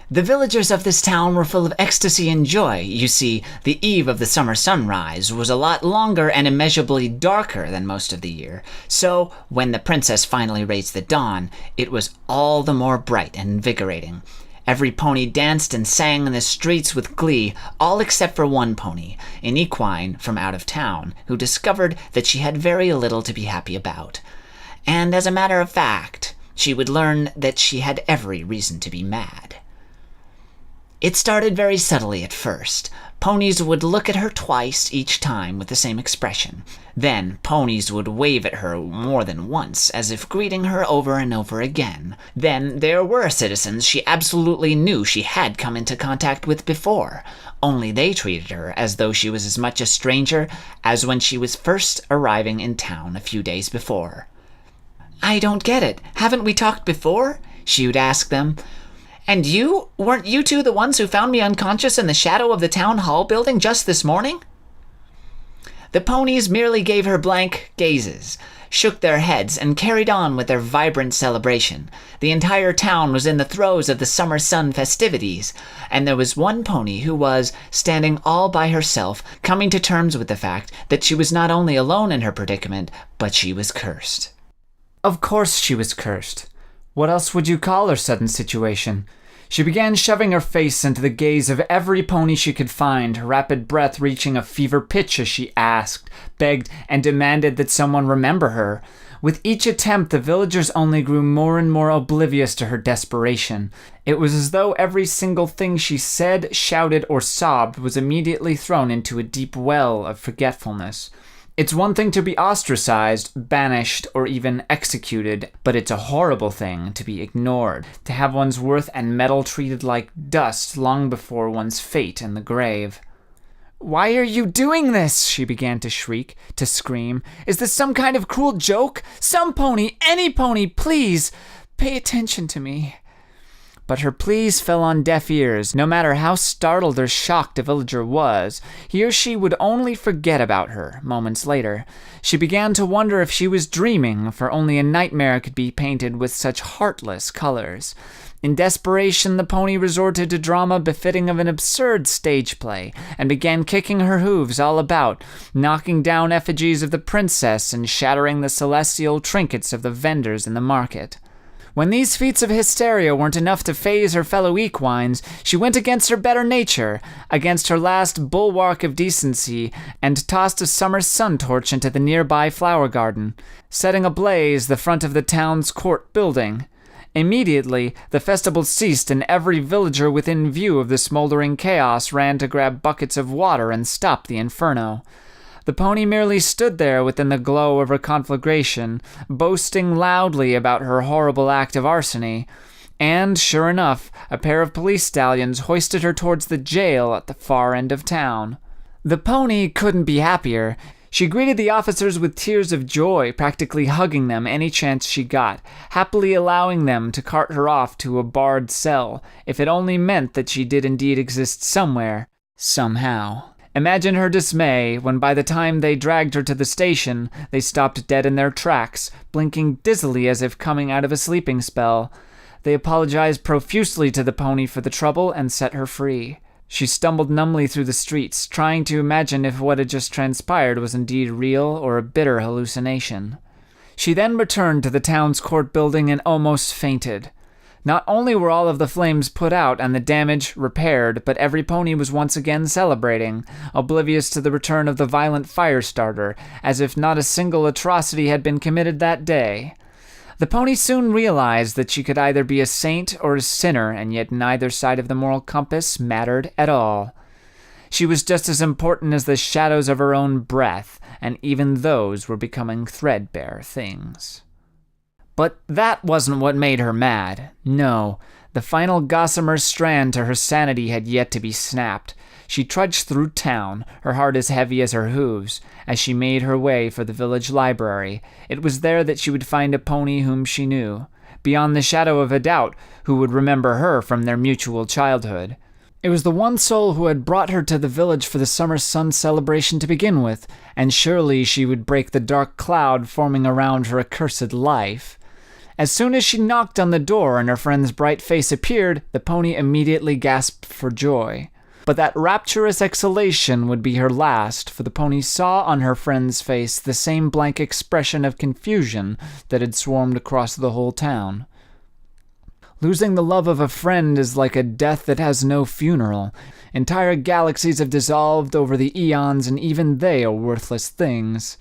The villagers of this town were full of ecstasy and joy. You see, the eve of the summer sunrise was a lot longer and immeasurably darker than most of the year, so when the princess finally raised the dawn, it was all the more bright and invigorating. Every pony danced and sang in the streets with glee, all except for one pony, an equine from out of town, who discovered that she had very little to be happy about. And as a matter of fact, she would learn that she had every reason to be mad. It started very subtly at first. Ponies would look at her twice each time with the same expression. Then ponies would wave at her more than once, as if greeting her over and over again. Then there were citizens she absolutely knew she had come into contact with before, only they treated her as though she was as much a stranger as when she was first arriving in town a few days before. "I don't get it. Haven't we talked before?" she would ask them. "And weren't you two the ones who found me unconscious in the shadow of the town hall building just this morning?" The ponies merely gave her blank gazes, shook their heads, and carried on with their vibrant celebration. The entire town was in the throes of the summer sun festivities, and there was one pony who was, standing all by herself, coming to terms with the fact that she was not only alone in her predicament, but she was cursed. Of course she was cursed. What else would you call her sudden situation? She began shoving her face into the gaze of every pony she could find, her rapid breath reaching a fever pitch as she asked, begged, and demanded that someone remember her. With each attempt, the villagers only grew more and more oblivious to her desperation. It was as though every single thing she said, shouted, or sobbed was immediately thrown into a deep well of forgetfulness. It's one thing to be ostracized, banished, or even executed, but it's a horrible thing to be ignored, to have one's worth and mettle treated like dust long before one's fate in the grave. "Why are you doing this?" she began to shriek, to scream. "Is this some kind of cruel joke? Some pony, any pony, please, pay attention to me." But her pleas fell on deaf ears. No matter how startled or shocked a villager was, he or she would only forget about her moments later. She began to wonder if she was dreaming, for only a nightmare could be painted with such heartless colors. In desperation, the pony resorted to drama befitting of an absurd stage play, and began kicking her hooves all about, knocking down effigies of the princess and shattering the celestial trinkets of the vendors in the market. When these feats of hysteria weren't enough to faze her fellow equines, she went against her better nature, against her last bulwark of decency, and tossed a summer sun torch into the nearby flower garden, setting ablaze the front of the town's court building. Immediately, the festival ceased, and every villager within view of the smoldering chaos ran to grab buckets of water and stop the inferno. The pony merely stood there within the glow of her conflagration, boasting loudly about her horrible act of larceny, and, sure enough, a pair of police stallions hoisted her towards the jail at the far end of town. The pony couldn't be happier. She greeted the officers with tears of joy, practically hugging them any chance she got, happily allowing them to cart her off to a barred cell, if it only meant that she did indeed exist somewhere, somehow. Imagine her dismay when by the time they dragged her to the station, they stopped dead in their tracks, blinking dizzily as if coming out of a sleeping spell. They apologized profusely to the pony for the trouble and set her free. She stumbled numbly through the streets, trying to imagine if what had just transpired was indeed real or a bitter hallucination. She then returned to the town's court building and almost fainted. Not only were all of the flames put out and the damage repaired, but every pony was once again celebrating, oblivious to the return of the violent fire starter, as if not a single atrocity had been committed that day. The pony soon realized that she could either be a saint or a sinner, and yet neither side of the moral compass mattered at all. She was just as important as the shadows of her own breath, and even those were becoming threadbare things. But that wasn't what made her mad. No, the final gossamer strand to her sanity had yet to be snapped. She trudged through town, her heart as heavy as her hooves, as she made her way for the village library. It was there that she would find a pony whom she knew, beyond the shadow of a doubt, who would remember her from their mutual childhood. It was the one soul who had brought her to the village for the summer sun celebration to begin with, and surely she would break the dark cloud forming around her accursed life. As soon as she knocked on the door and her friend's bright face appeared, the pony immediately gasped for joy. But that rapturous exhalation would be her last, for the pony saw on her friend's face the same blank expression of confusion that had swarmed across the whole town. Losing the love of a friend is like a death that has no funeral. Entire galaxies have dissolved over the eons, and even they are worthless things.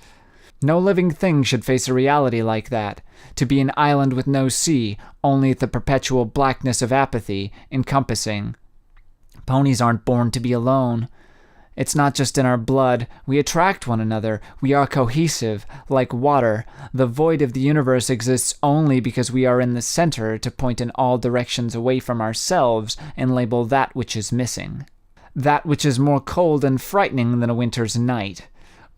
No living thing should face a reality like that, to be an island with no sea, only the perpetual blackness of apathy encompassing. Ponies aren't born to be alone. It's not just in our blood. We attract one another. We are cohesive, like water. The void of the universe exists only because we are in the center to point in all directions away from ourselves and label that which is missing. That which is more cold and frightening than a winter's night.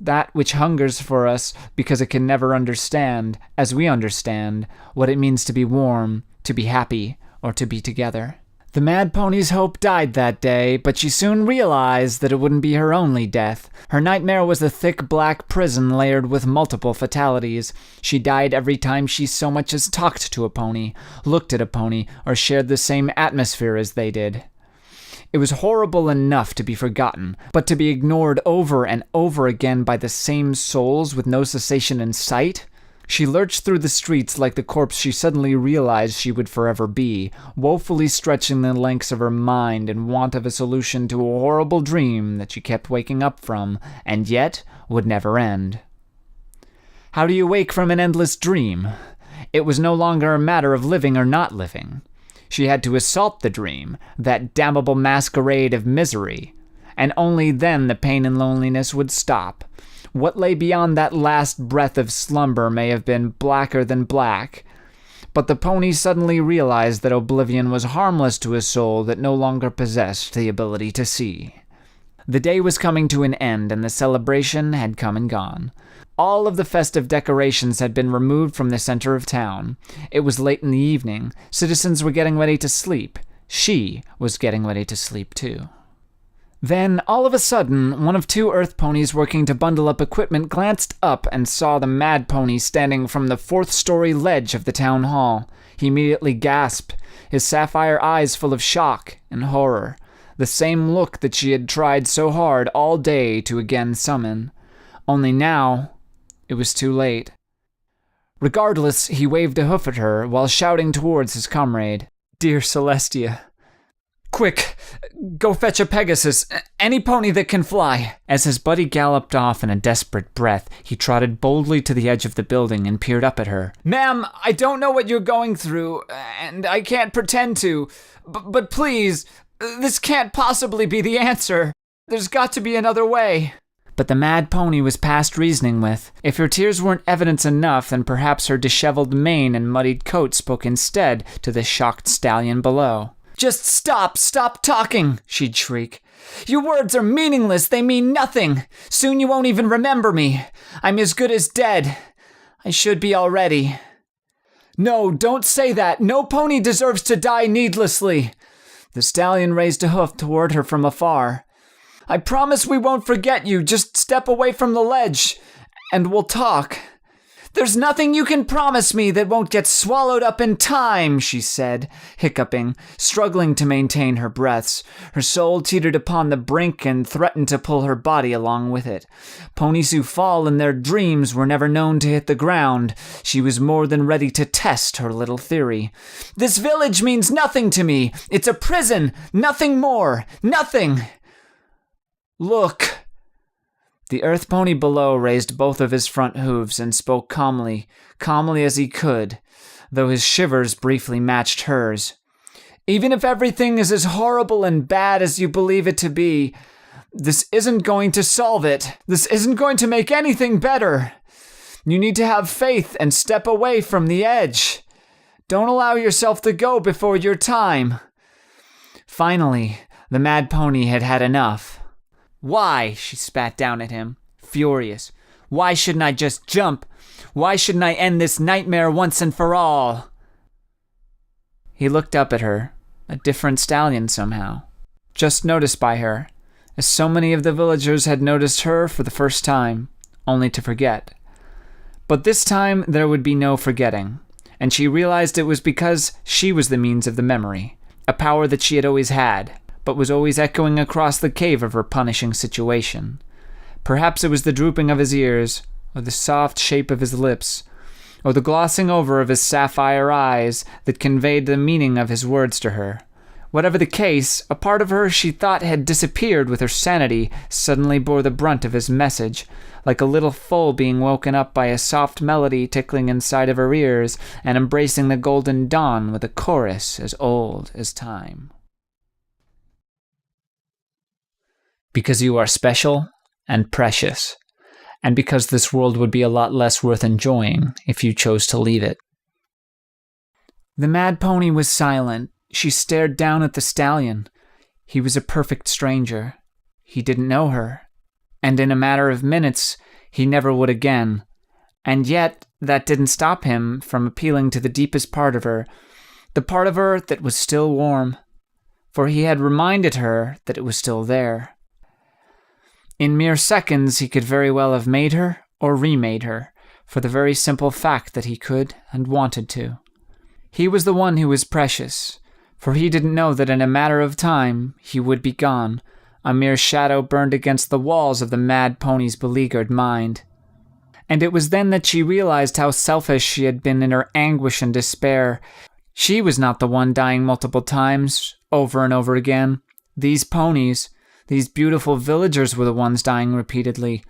That which hungers for us because it can never understand, as we understand, what it means to be warm, to be happy, or to be together. The mad pony's hope died that day, but she soon realized that it wouldn't be her only death. Her nightmare was a thick black prison layered with multiple fatalities. She died every time she so much as talked to a pony, looked at a pony, or shared the same atmosphere as they did. It was horrible enough to be forgotten, but to be ignored over and over again by the same souls with no cessation in sight? She lurched through the streets like the corpse she suddenly realized she would forever be, woefully stretching the lengths of her mind in want of a solution to a horrible dream that she kept waking up from, and yet would never end. How do you wake from an endless dream? It was no longer a matter of living or not living. She had to assault the dream, that damnable masquerade of misery, and only then the pain and loneliness would stop. What lay beyond that last breath of slumber may have been blacker than black, but the pony suddenly realized that oblivion was harmless to a soul that no longer possessed the ability to see. The day was coming to an end, and the celebration had come and gone. All of the festive decorations had been removed from the center of town. It was late in the evening. Citizens were getting ready to sleep. She was getting ready to sleep too. Then, all of a sudden, one of two earth ponies working to bundle up equipment glanced up and saw the mad pony standing from the fourth-story ledge of the town hall. He immediately gasped, his sapphire eyes full of shock and horror, the same look that she had tried so hard all day to again summon. Only now, it was too late. Regardless, he waved a hoof at her while shouting towards his comrade, "Dear Celestia, quick, go fetch a Pegasus, any pony that can fly." As his buddy galloped off in a desperate breath, he trotted boldly to the edge of the building and peered up at her. "Ma'am, I don't know what you're going through, and I can't pretend to, but please, this can't possibly be the answer. There's got to be another way." But the mad pony was past reasoning with. If her tears weren't evidence enough, then perhaps her disheveled mane and muddied coat spoke instead to the shocked stallion below. "Just stop talking," she'd shriek. "Your words are meaningless, they mean nothing. Soon you won't even remember me. I'm as good as dead. I should be already." "No, don't say that. No pony deserves to die needlessly." The stallion raised a hoof toward her from afar. "I promise we won't forget you. Just step away from the ledge, and we'll talk." "There's nothing you can promise me that won't get swallowed up in time," she said, hiccuping, struggling to maintain her breaths. Her soul teetered upon the brink and threatened to pull her body along with it. Ponies who fall in their dreams were never known to hit the ground. She was more than ready to test her little theory. "This village means nothing to me. It's a prison. Nothing more. Nothing. Look." The earth pony below raised both of his front hooves and spoke calmly as he could, though his shivers briefly matched hers. "Even if everything is as horrible and bad as you believe it to be, this isn't going to solve it. This isn't going to make anything better. You need to have faith and step away from the edge. Don't allow yourself to go before your time." Finally, the mad pony had had enough. "Why?" she spat down at him, furious. "Why shouldn't I just jump? Why shouldn't I end this nightmare once and for all?" He looked up at her, a different stallion somehow, just noticed by her, as so many of the villagers had noticed her for the first time, only to forget. But this time there would be no forgetting. and she realized it was because she was the means of the memory, a power that she had always had, but was always echoing across the cave of her punishing situation. Perhaps it was the drooping of his ears, or the soft shape of his lips, or the glossing over of his sapphire eyes that conveyed the meaning of his words to her. Whatever the case, a part of her she thought had disappeared with her sanity suddenly bore the brunt of his message, like a little foal being woken up by a soft melody tickling inside of her ears and embracing the golden dawn with a chorus as old as time. Because you are special and precious, and because this world would be a lot less worth enjoying if you chose to leave it. The mad pony was silent. She stared down at the stallion. He was a perfect stranger. He didn't know her. And in a matter of minutes, he never would again. And yet, that didn't stop him from appealing to the deepest part of her, the part of her that was still warm. For he had reminded her that it was still there. In mere seconds, he could very well have made her or remade her, for the very simple fact that he could and wanted to. He was the one who was precious, for he didn't know that in a matter of time he would be gone, a mere shadow burned against the walls of the mad pony's beleaguered mind. And it was then that she realized how selfish she had been in her anguish and despair. She was not the one dying multiple times, over and over again. These ponies, these beautiful villagers were the ones dying repeatedly.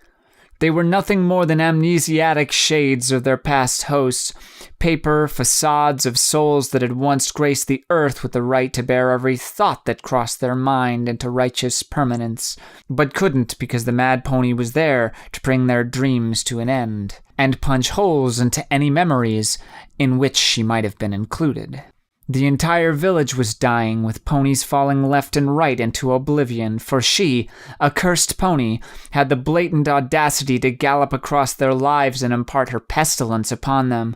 They were nothing more than amnesiatic shades of their past hosts, paper facades of souls that had once graced the earth with the right to bear every thought that crossed their mind into righteous permanence, but couldn't because the mad pony was there to bring their dreams to an end, and punch holes into any memories in which she might have been included. The entire village was dying, with ponies falling left and right into oblivion, for she, a cursed pony, had the blatant audacity to gallop across their lives and impart her pestilence upon them.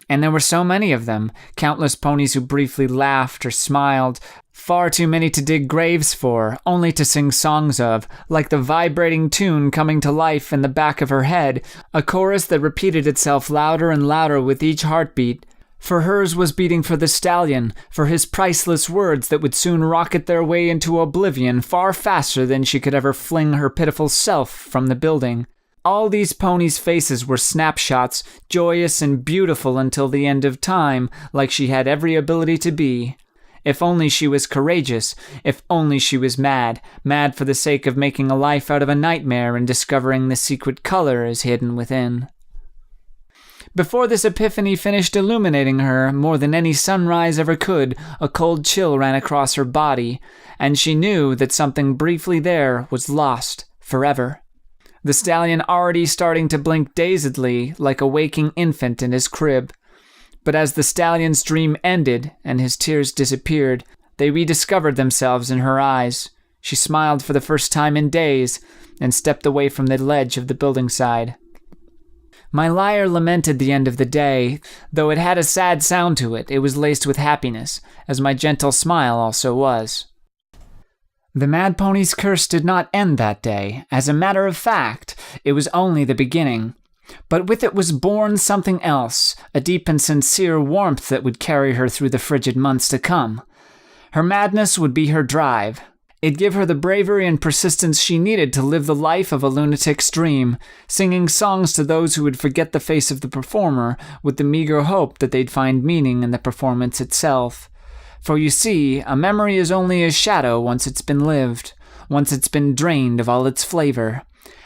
And there were so many of them, countless ponies who briefly laughed or smiled, far too many to dig graves for, only to sing songs of, like the vibrating tune coming to life in the back of her head, a chorus that repeated itself louder and louder with each heartbeat. For hers was beating for the stallion, for his priceless words that would soon rocket their way into oblivion far faster than she could ever fling her pitiful self from the building. All these ponies' faces were snapshots, joyous and beautiful until the end of time, like she had every ability to be. If only she was courageous, if only she was mad for the sake of making a life out of a nightmare and discovering the secret color is hidden within. Before this epiphany finished illuminating her more than any sunrise ever could, a cold chill ran across her body, and she knew that something briefly there was lost forever. The stallion already starting to blink dazedly like a waking infant in his crib. But as the stallion's dream ended and his tears disappeared, they rediscovered themselves in her eyes. She smiled for the first time in days and stepped away from the ledge of the building side. My lyre lamented the end of the day. Though it had a sad sound to it, it was laced with happiness, as my gentle smile also was. The mad pony's curse did not end that day. As a matter of fact, it was only the beginning. But with it was born something else, a deep and sincere warmth that would carry her through the frigid months to come. Her madness would be her drive. It'd give her the bravery and persistence she needed to live the life of a lunatic's dream, singing songs to those who would forget the face of the performer with the meager hope that they'd find meaning in the performance itself. For you see, a memory is only a shadow once it's been lived, once it's been drained of all its flavor.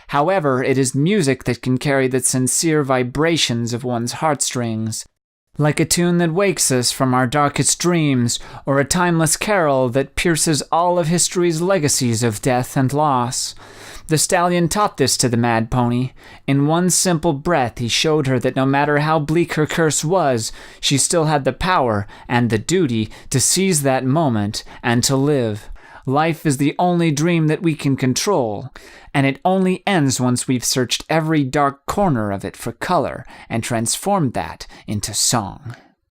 However, it is music that can carry the sincere vibrations of one's heartstrings. Like a tune that wakes us from our darkest dreams, or a timeless carol that pierces all of history's legacies of death and loss. The stallion taught this to the mad pony. In one simple breath, he showed her that no matter how bleak her curse was, she still had the power and the duty to seize that moment and to live. Life is the only dream that we can control, and it only ends once we've searched every dark corner of it for color and transformed that into song.